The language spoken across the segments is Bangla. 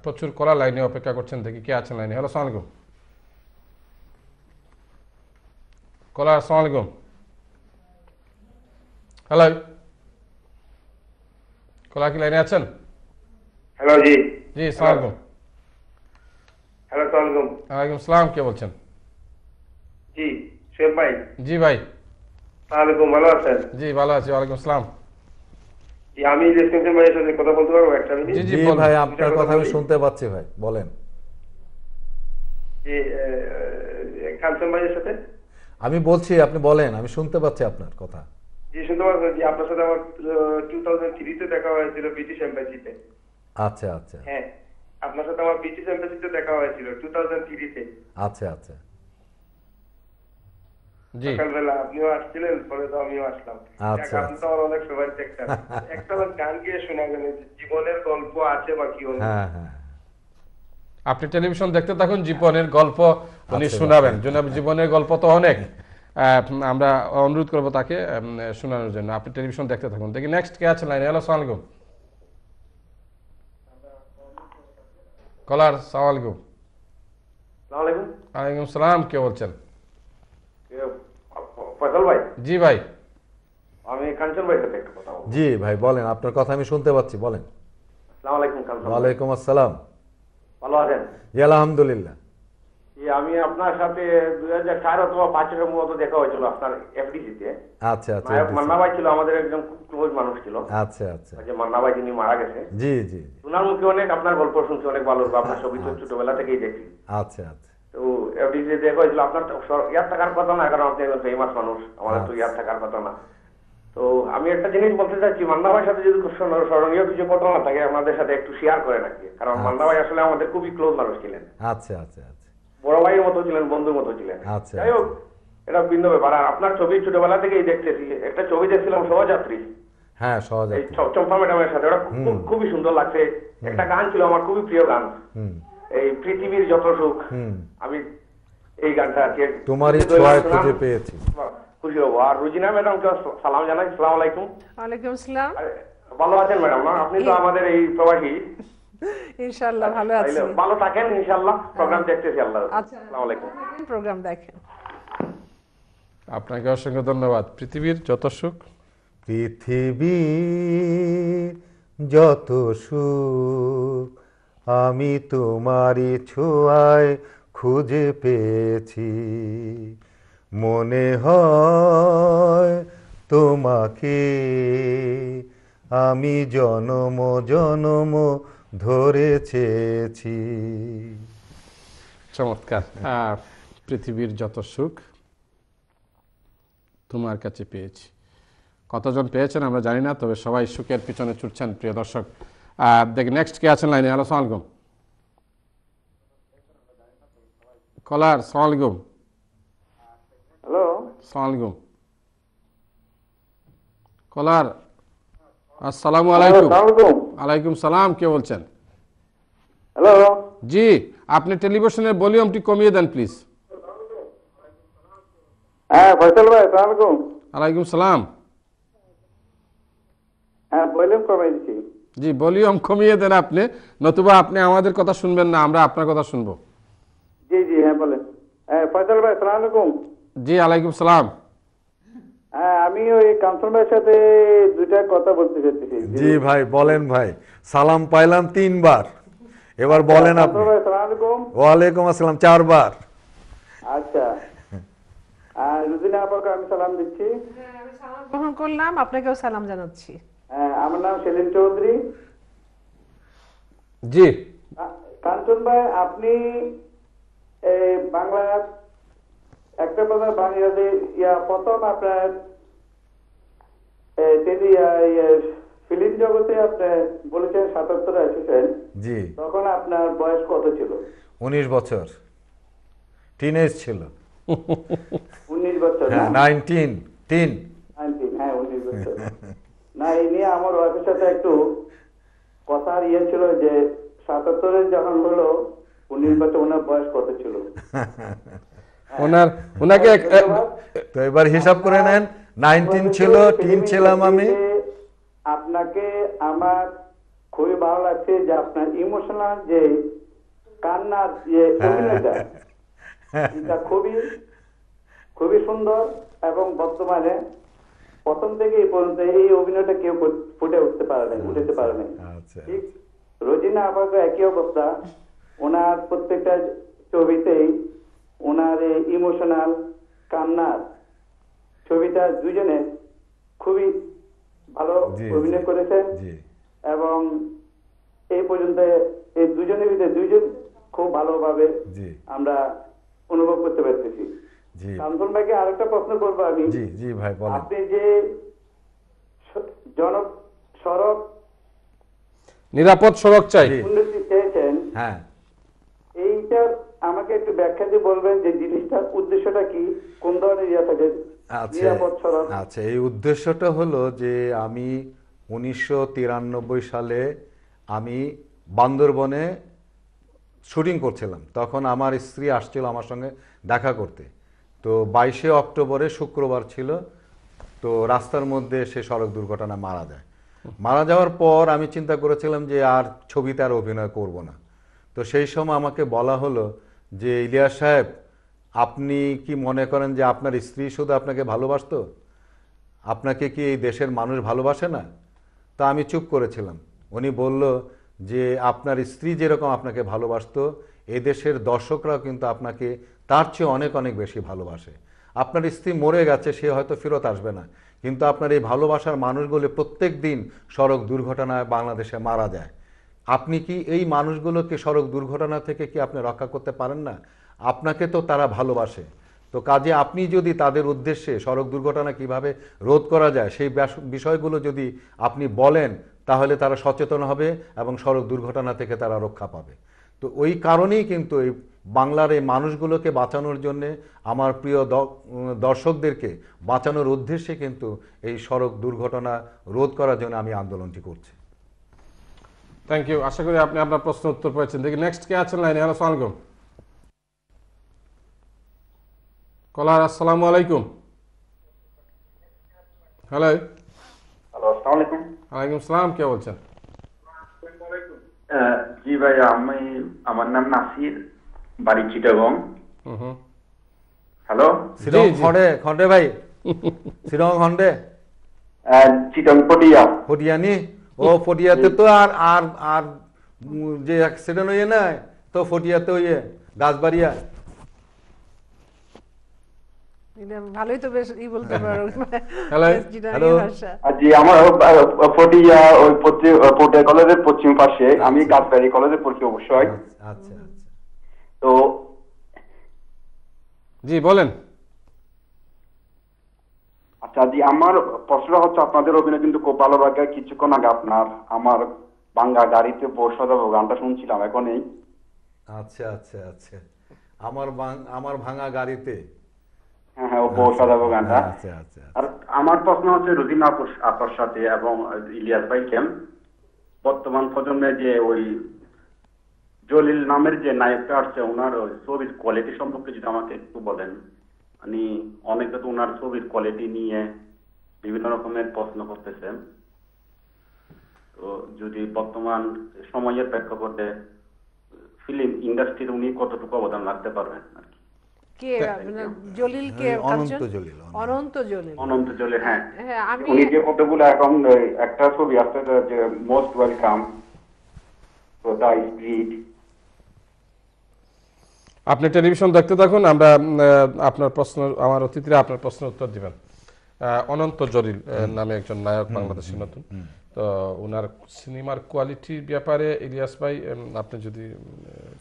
প্রচুর কলার লাইনে অপেক্ষা করছেন, দেখি কে আছেন লাইনে। হ্যালো, আসসালামু আলাইকুম কলার, আসসালামু আলাইকুম। হ্যালো কলার, কি লাইনে আছেন? হ্যালো, জি জি, আসসালামু আলাইকুম। হ্যালো, আসসালামু আলাইকুম। ওয়ালাইকুম সালাম, কে বলছেন? জি, সোহেব ভাই। জি ভাই। আসসালামাইকুম, ভালো আছেন? জি ভালো আছি, ওয়ালাইকুম সালাম। জি, আমি ইলেকট্রিশিয়ান ভাইয়ের সাথে কথা বলতে পারবো একটা মিনিট? জি জি জি বলুন। ভাই, দুইটা আপনার কথা কথা আমি বলি। শুনতে পাচ্ছি ভাই, বলেন। জি, কাঞ্চন ভাইয়ের সাথে। আমি বলছি, আপনি বলেন, আমি শুনতে পাচ্ছি আপনার কথা। জি, শুনতে পাচ্ছেন? জি, আপনার সাথে আমার 2003-তে দেখা হয়েছিল ব্রিটিশ এম্বাসিতে। আচ্ছা আচ্ছা হ্যাঁ, আপনার সাথে আমার ব্রিটিশ এম্বাসিতে দেখা হয়েছিল 2003-তে। আচ্ছা আচ্ছা জি সকালবেলা আপনিও আসছিলেন, পরে তো আমিও আসলাম। আচ্ছা, আপনি তো আমার অনেক ফেভারিট একটা একটা গান গিয়ে শোনাবেন, জীবনের গল্প আছে বা কি অন্য। হ্যাঁ হ্যাঁ আপনি টেলিভিশন দেখতে থাকুন, জীবনের গল্প উনি আচ্ছা, শোনাবেন। আচ্ছা। জনাব, জীবনের গল্প তো অনেক, আমরা অনুরোধ করবো তাকে শোনানোর জন্য। আপনি টেলিভিশন দেখতে থাকুন, দেখি নেক্সট কে আছে লাইনে। হ্যালো, আসসালামু আলাইকুম কলার, আসসালামু আলাইকুম। আসসালামু আলাইকুম। ওয়ালাইকুম সালাম, কে বলছেন? ফয়সাল ভাই, জি ভাই। আমি কাঞ্চন ভাইয়ের সাথে একটা কথা বলবো। জি ভাই বলেন, আপনার কথা আমি শুনতে পাচ্ছি, বলেন। আসসালামু আলাইকুম কাঞ্চন ভাই। ওয়ালাইকুম আসসালাম। ভালো আছেন? জি আলহামদুলিল্লাহ। আমি আপনার সাথে 2004 অথবা 2005-এর মতো দেখা হয়েছিল আপনার এফডিসিতে। আচ্ছা আচ্ছা নায়ক মান্না ভাই ছিল আমাদের একজন খুব ক্লোজ মানুষ ছিল। আচ্ছা আচ্ছা ওই যে মান্না ভাই যিনি মারা গেছে। জি জি ওনার মুখে অনেক আপনার গল্প শুনছি, অনেক ভালো লাগলো। আপনার ছবি তো ছোটবেলা থেকেই দেখি। আচ্ছা আচ্ছা তো এফডিসিতে দেখা হয়েছিল। আপনার তো ইয়ার থাকার কথা না, কারণ আপনি একজন ফেমাস মানুষ, আমাদের তো ইয়ার থাকার কথা না। তো আমি একটা জিনিস বলতে চাচ্ছি, মান্না ভাইয়ের সাথে যদি খুব স্মরণীয় কিছু ঘটনা থাকে আমাদের সাথে একটু শেয়ার করে নাকি, কারণ মান্না ভাই আসলে আমাদের খুবই ক্লোজ মানুষ ছিলেন। আচ্ছা আচ্ছা আচ্ছা বড় ভাইয়ের মতো ছিলেন, বন্ধুর মতো ছিলেন। আচ্ছা, যাই হোক, এটা ভিন্ন ব্যাপার। আর আপনার ছবি ছোটবেলা থেকেই দেখতেছি। একটা ছবি দেখছিলাম সহযাত্রী, হ্যাঁ সহজ এই চম্পা ম্যাডামের সাথে, ওটা খুবই সুন্দর লাগছে। একটা গান ছিল আমার খুবই প্রিয় গান, হুম এই পৃথিবীর যত সুখ। হুম আমি এই গানটা আর কি তোমারই ছোঁয়ায় খুঁজে পেয়েছি। খুশি হবো। আর রুজিনা ম্যাডামকে সালাম জানাই। আসসালামু আলাইকুম। ওয়ালাইকুম আসসালাম। ভালো আছেন ম্যাডাম? আপনি তো আমাদের এই প্রবাসী। ইনশাআল্লাহ ভালো আছি। ভালো থাকেন ইনশাআল্লাহ। প্রোগ্রাম দেখতেছি। আল্লাহ। আচ্ছা, আসসালামু আলাইকুম। প্রোগ্রাম দেখেন। আপনাকে অসংখ্য ধন্যবাদ। পৃথিবীর যত সুখ, পৃথিবীর যত সুখ আমি তোমারই ছোঁয়ায় খুঁজে পেয়েছি, মনে হয় তোমাকে আমি জনম জনম ধরে চেয়েছি। চমৎকার। পৃথিবীর যত সুখ তোমার কাছে পেয়েছি। কতজন পেয়েছেন আমরা জানি না, তবে সবাই সুখের পিছনে ছুটছেন প্রিয় দর্শক। দেখি নেক্সট কে আছেন লাইনে। হ্যালো, আসসালামু আলাইকুম কলার, আসসালামু আলাইকুম। হ্যালো, আসসালামু আলাইকুম কলার, আসসালামু আলাইকুম। আলাইকুম সালাম, কে বলছেন? হ্যালো। জি, আপনি টেলিভিশনের ভলিউমটি কমিয়ে দেন প্লিজ। হ্যাঁ ফয়সাল ভাই, আসসালামু আলাইকুম। আলাইকুম সালাম। হ্যাঁ, ভলিউম কমিয়ে দিচ্ছি। জি, ভলিউম কমিয়ে দেন আপনি, নতুবা আপনি আমাদের কথা শুনবেন না, আমরা আপনার কথা শুনবো। জি জি, হ্যাঁ বলেন। হ্যাঁ ফয়সাল ভাই, আসসালামু আলাইকুম। জি, আলাইকুম সালাম। হ্যাঁ, আমি ওই কাঞ্চন ভাইয়ের সাথে দুইটা কথা বলতে চাচ্ছি। জি ভাই বলেন ভাই, সালাম পাইলাম 3 বার, এবার বলেন আপনি। কাঞ্চন ভাই, আসসালামু আলাইকুম। ওয়ালাইকুম আসসালাম 4 বার। আচ্ছা, আর রুজিনা আপাকে আমি সালাম দিচ্ছি। আমি সালাম গ্রহণ করলাম, আপনাকেও সালাম জানাচ্ছি। হ্যাঁ, আমার নাম সেলিম চৌধুরী। জি, কাঞ্চন ভাই, আপনি বাংলার একটা কথা বাংলাদেশ প্রথম আপনার ফিল্ম জগতে আপনি বলেছেন 77-এ এসেছেন। জি, তখন আপনার বয়স কত ছিল? 19 বছর, টিনেজ ছিল। 19 বছর না? হ্যাঁ 19 হ্যাঁ 19 বছর। না, এই নিয়ে আমার ওয়াইফের সাথে একটু কথার ছিল যে 77-এ যখন হলো 19 বছর, ওনার বয়স কত ছিল? ওনাকে তো এবার হিসাব করে নেন, 19 ছিল, টিন ছিলাম আমি। আপনাকে আমার খুবই ভালো লাগছে যে আপনার ইমোশনাল যে কান্নার যে অভিনয়টা এটা খুবই খুবই সুন্দর, এবং বর্তমানে প্রথম থেকে এই পর্যন্ত এই অভিনয়টা কেউ ফুটে উঠতে পারে নাই, উঠতে পারে নাই। আচ্ছা ঠিক রোজিনা আপার একই অবস্থা, ওনার প্রত্যেকটা ছবিতেই ওনার ইমোশনাল কান্নার ছবিটা দুজনে খুবই ভালো জি, অভিনয় করেছে, জি এবং এই পর্যন্ত এই দুজনের ভিতরে দুইজন খুব ভালোভাবে জি আমরা অনুভব করতে পারতেছি। জি কাঞ্চন ভাইকে আরেকটা প্রশ্ন করবো আমি। জি জি ভাই বলেন। আপনি যে সড়ক নিরাপদ সড়ক চাই। জি। উন্নতি চেয়েছেন, হ্যাঁ এইটার আমাকে একটু ব্যাখ্যা দিয়ে বলবেন যে জিনিসটার উদ্দেশ্যটা কি, কোন ধরনের ইয়ে থাকে আচ্ছা নিরাপদ সড়ক? আচ্ছা এই উদ্দেশ্যটা হলো যে আমি 1993 সালে আমি বান্দরবনে শুটিং করছিলাম, তখন আমার স্ত্রী আসছিল আমার সঙ্গে দেখা করতে। তো 22শে অক্টোবরে শুক্রবার ছিল, তো রাস্তার মধ্যে সে সড়ক দুর্ঘটনা মারা যায়। মারা যাওয়ার পর আমি চিন্তা করেছিলাম যে আর ছবিতে আর অভিনয় করব না। তো সেই সময় আমাকে বলা হলো যে ইলিয়াস সাহেব, আপনি কি মনে করেন যে আপনার স্ত্রী শুধু আপনাকে ভালোবাসতো, আপনাকে কি এই দেশের মানুষ ভালোবাসে না? তা আমি চুপ করেছিলাম। উনি বলল যে আপনার স্ত্রী যেরকম আপনাকে ভালোবাসতো, এদেশের দর্শকরাও কিন্তু আপনাকে তার চেয়ে অনেক অনেক বেশি ভালোবাসে। আপনার স্ত্রী মরে গেছে, সে হয়তো ফেরত আসবে না, কিন্তু আপনার এই ভালোবাসার মানুষগুলো প্রত্যেক দিন সড়ক দুর্ঘটনায় বাংলাদেশে মারা যায়। আপনি কি এই মানুষগুলোকে সড়ক দুর্ঘটনা থেকে কি আপনি রক্ষা করতে পারেন না? আপনাকে তো তারা ভালোবাসে। তো কাজে আপনি যদি তাদের উদ্দেশ্যে সড়ক দুর্ঘটনা কিভাবে রোধ করা যায় সেই বিষয়গুলো যদি আপনি বলেন, তাহলে তারা সচেতন হবে এবং সড়ক দুর্ঘটনা থেকে তারা রক্ষা পাবে। তো ওই কারণেই কিন্তু এই বাংলার এই মানুষগুলোকে বাঁচানোর জন্যে, আমার প্রিয় দর্শকদেরকে বাঁচানোর উদ্দেশ্যে কিন্তু এই সড়ক দুর্ঘটনা রোধ করার জন্য আমি আন্দোলনটি করছি। Thank you. আশা করি আপনি আপনার প্রশ্ন উত্তর পেয়েছেন। দেখি নেক্সট কে আছেন লাইনে। হ্যালো, আসসালামু আলাইকুম। কলার আসসালামু আলাইকুম। হ্যালো। হ্যালো, আসসালামু আলাইকুম। ওয়ালাইকুম সালাম, কে বলছেন? জি ভাই, আমার নাম নাসির, বাড়ি চিটাগং। হ্যালো, শ্রীরং খন্ডে ভাই, শ্রীরং খন্ডে চিটাগং পটিয়া। ফটিয়ানি, ও ফটিয়াতে তো আর আর আর যে অ্যাক্সিডেন্ট হয়ে না, তো ফটিয়াতে হয়ে গাছবাড়িয়া। ভালোই তো বেশ বলতে পারো। হ্যালো। হ্যালো। ভাষা। জি, আমার পটিয়া ওই পটিয়া কলেজের পশ্চিম পাশে, আমি গাছবাড়ি কলেজে পড়ছি অবশ্যই। আচ্ছা আচ্ছা। তো জি বলেন। আচ্ছা জি, আমার প্রশ্নটা হচ্ছে, আপনাদের অভিনয় কিন্তু খুব ভালো লাগে। কিছুক্ষণ আগে আমার বাঙ্গা গাড়িতে বসে যাবো গানটা শুনছিলাম এখনই। আচ্ছা আচ্ছা আচ্ছা। আমার ভাঙা গাড়িতে। হ্যাঁ হ্যাঁ, ও বসে যাবো গানটা। আচ্ছা আচ্ছা। আর আমার প্রশ্ন হচ্ছে রোজিনা আপার সাথে এবং ইলিয়াস ভাইকে, বর্তমান প্রজন্মে যে ওই জলিল নামের যে নায়কটা আসছে, ওনার ছবির কোয়ালিটি সম্পর্কে যদি আমাকে একটু বলেন। মানে অনেকে তো ওনার ছবির কোয়ালিটি নিয়ে বিভিন্ন রকমের প্রশ্ন করতেছেন। তো যদি বর্তমান সময়ের প্রেক্ষাপটে ফিল্ম ইন্ডাস্ট্রির উনি কতটুকু অবদান রাখতে পারবেন আর কি। কে জলিল? কে? অনন্ত জলিল। অনন্ত জলিল। অনন্ত জলিল, হ্যাঁ। হ্যাঁ, আমি উনি যে কতগুলো এখন একটা ছবি আছে যে মোস্ট ওয়েলকাম, তো দ্য স্ট্রিট। আপনি টেলিভিশন দেখতে থাকুন, আমরা আপনার প্রশ্ন, আমার অতিথিরা আপনার প্রশ্নের উত্তর দিবেন। অনন্ত জলিল নামে একজন নায়ক, বাংলাদেশের নতুন। তো ওনার সিনেমার কোয়ালিটির ব্যাপারে ইলিয়াস ভাই আপনি যদি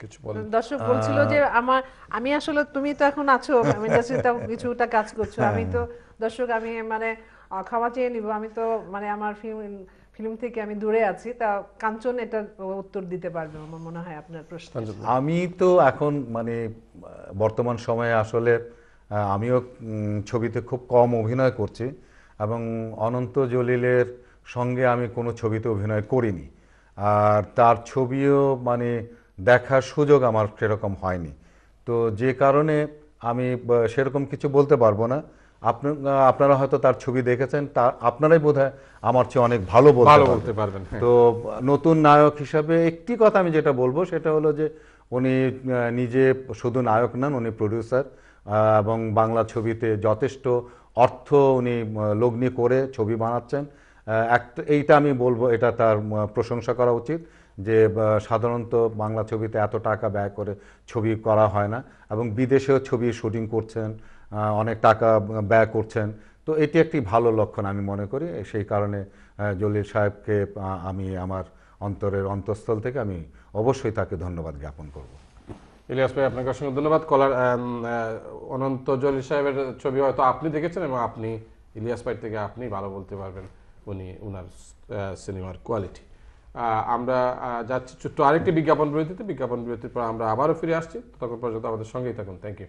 কিছু বলেন। দর্শক বলছিল যে আমি আসলে, তুমি তো এখন আছো ইন্ডাস্ট্রিতে, কিছুটা কাজ করছো। আমি তো দর্শক, আমি মানে ক্ষমা চেয়ে নিব, আমি তো মানে আমার ফিল্ম থেকে আমি দূরে আছি। তা কাঞ্চন এটা উত্তর দিতে পারবে আমার মনে হয় আপনার প্রশ্ন। আমি তো এখন মানে বর্তমান সময়ে আসলে আমিও ছবিতে খুব কম অভিনয় করছি, এবং অনন্ত জলিলের সঙ্গে আমি কোনো ছবিতে অভিনয় করিনি, আর তার ছবিও মানে দেখার সুযোগ আমার সেরকম হয়নি। তো যে কারণে আমি সেরকম কিছু বলতে পারবো না। আপনারা হয়তো তার ছবি দেখেছেন, তা আপনারাই বোধহয় আমার চেয়ে অনেক ভালো ভালো বলতে বলতে পারবেন, হ্যাঁ। তো নতুন নায়ক হিসাবে একটি কথা আমি যেটা বলবো সেটা হলো যে উনি নিজে শুধু নায়ক নন, উনি প্রডিউসার এবং বাংলা ছবিতে যথেষ্ট অর্থ উনি লগ্নি করে ছবি বানাচ্ছেন। এইটা আমি বলবো, এটা তার প্রশংসা করা উচিত যে সাধারণত বাংলা ছবিতে এত টাকা ব্যয় করে ছবি করা হয় না, এবং বিদেশেও ছবি শুটিং করছেন, অনেক টাকা ব্যয় করছেন। তো এটি একটি ভালো লক্ষণ আমি মনে করি। সেই কারণে জলিল সাহেবকে আমি আমার অন্তরের অন্তঃস্থল থেকে আমি অবশ্যই তাকে ধন্যবাদ জ্ঞাপন করব। ইলিয়াস ভাই, আপনাকে অসংখ্য ধন্যবাদ। কলার অনন্ত জলিল সাহেবের ছবি হয়তো আপনি দেখেছেন, এবং আপনি ইলিয়াস ভাই থেকে আপনি ভালো বলতে পারবেন উনার সিনেমার কোয়ালিটি। আমরা যাচ্ছি ছোট্ট আরেকটি বিজ্ঞাপন বিরতিতে। বিজ্ঞাপন বিরতির পর আমরা আবারও ফিরে আসছি। ততক্ষণ পর্যন্ত আমাদের সঙ্গেই থাকুন। Thank you.